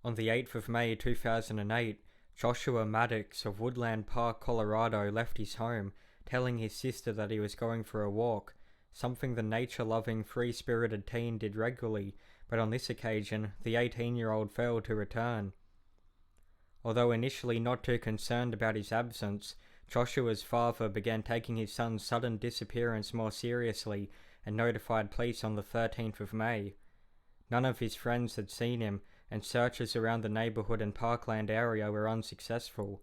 On the 8th of May 2008, Joshua Maddux of Woodland Park, Colorado left his home, telling his sister that he was going for a walk, something the nature-loving, free-spirited teen did regularly, but on this occasion, the 18-year-old failed to return. Although initially not too concerned about his absence, Joshua's father began taking his son's sudden disappearance more seriously and notified police on the 13th of May. None of his friends had seen him, and searches around the neighborhood and parkland area were unsuccessful.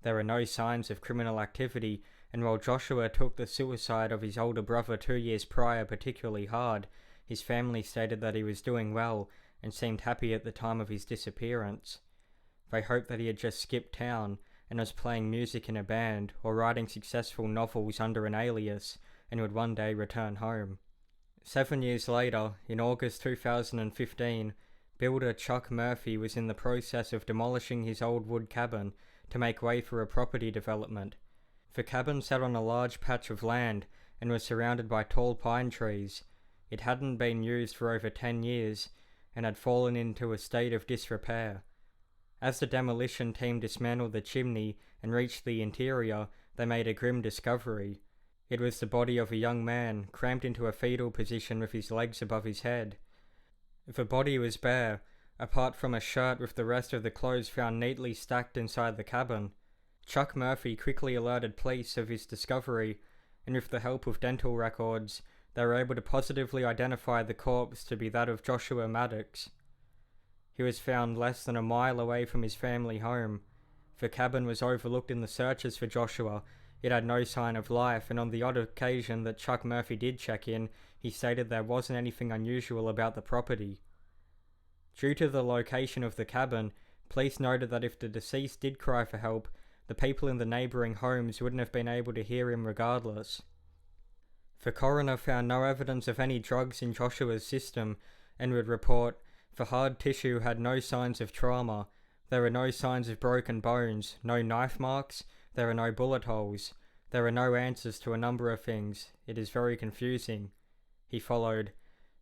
There were no signs of criminal activity, and while Joshua took the suicide of his older brother 2 years prior particularly hard, his family stated that he was doing well and seemed happy at the time of his disappearance. They hoped that he had just skipped town and was playing music in a band or writing successful novels under an alias and would one day return home. 7 years later, in August 2015, builder Chuck Murphy was in the process of demolishing his old wood cabin to make way for a property development. The cabin sat on a large patch of land and was surrounded by tall pine trees. It hadn't been used for over 10 years and had fallen into a state of disrepair. As the demolition team dismantled the chimney and reached the interior, they made a grim discovery. It was the body of a young man, cramped into a fetal position with his legs above his head. The body was bare, apart from a shirt with the rest of the clothes found neatly stacked inside the cabin. Chuck Murphy quickly alerted police of his discovery, and with the help of dental records, they were able to positively identify the corpse to be that of Joshua Maddux. He was found less than a mile away from his family home. The cabin was overlooked in the searches for Joshua. It had no sign of life, and on the odd occasion that Chuck Murphy did check in, he stated there wasn't anything unusual about the property. Due to the location of the cabin, police noted that if the deceased did cry for help, the people in the neighbouring homes wouldn't have been able to hear him regardless. The coroner found no evidence of any drugs in Joshua's system and would report, the hard tissue had no signs of trauma. There were no signs of broken bones, no knife marks, there are no bullet holes. There are no answers to a number of things. It is very confusing. He followed,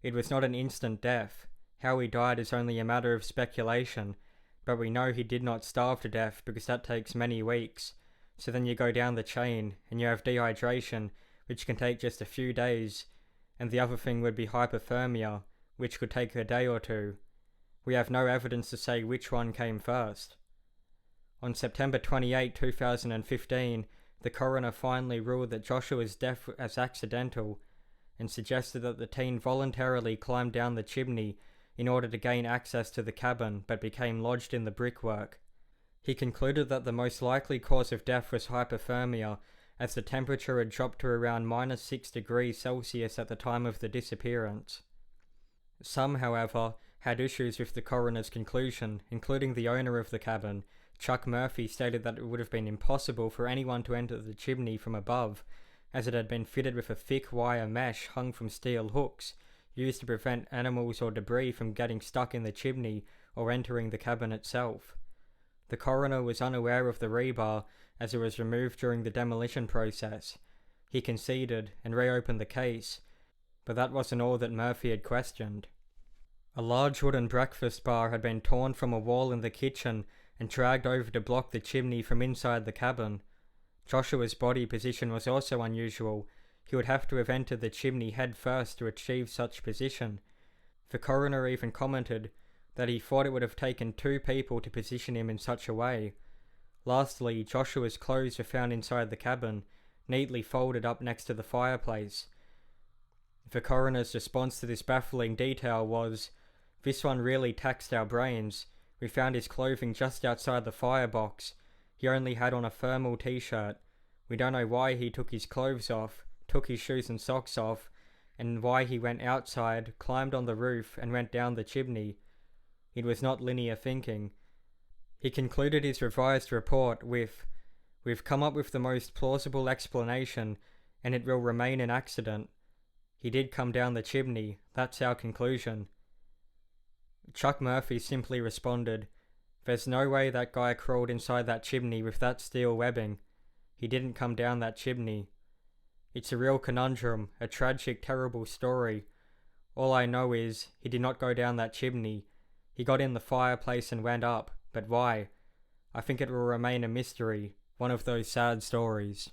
"It was not an instant death. How he died is only a matter of speculation, but we know he did not starve to death because that takes many weeks. So then you go down the chain and you have dehydration, which can take just a few days, and the other thing would be hypothermia, which could take a day or two. We have no evidence to say which one came first." On September 28, 2015, the coroner finally ruled that Joshua's death was accidental and suggested that the teen voluntarily climbed down the chimney in order to gain access to the cabin but became lodged in the brickwork. He concluded that the most likely cause of death was hypothermia, as the temperature had dropped to around -6 degrees Celsius at the time of the disappearance. Some, however, had issues with the coroner's conclusion, including the owner of the cabin. Chuck Murphy stated that it would have been impossible for anyone to enter the chimney from above, as it had been fitted with a thick wire mesh hung from steel hooks, used to prevent animals or debris from getting stuck in the chimney or entering the cabin itself. The coroner was unaware of the rebar, as it was removed during the demolition process. He conceded and reopened the case, but that wasn't all that Murphy had questioned. A large wooden breakfast bar had been torn from a wall in the kitchen and dragged over to block the chimney from inside the cabin. Joshua's body position was also unusual. He would have to have entered the chimney head first to achieve such position. The coroner even commented that he thought it would have taken 2 people to position him in such a way. Lastly, Joshua's clothes were found inside the cabin, neatly folded up next to the fireplace. The coroner's response to this baffling detail was, "This one really taxed our brains. We found his clothing just outside the firebox. He only had on a thermal t-shirt. We don't know why he took his clothes off, took his shoes and socks off, and why he went outside, climbed on the roof, and went down the chimney. It was not linear thinking." He concluded his revised report with, "We've come up with the most plausible explanation, and it will remain an accident. He did come down the chimney, that's our conclusion." Chuck Murphy simply responded, "There's no way that guy crawled inside that chimney with that steel webbing. He didn't come down that chimney. It's a real conundrum, a tragic, terrible story. All I know is, he did not go down that chimney. He got in the fireplace and went up, but why? I think it will remain a mystery, one of those sad stories.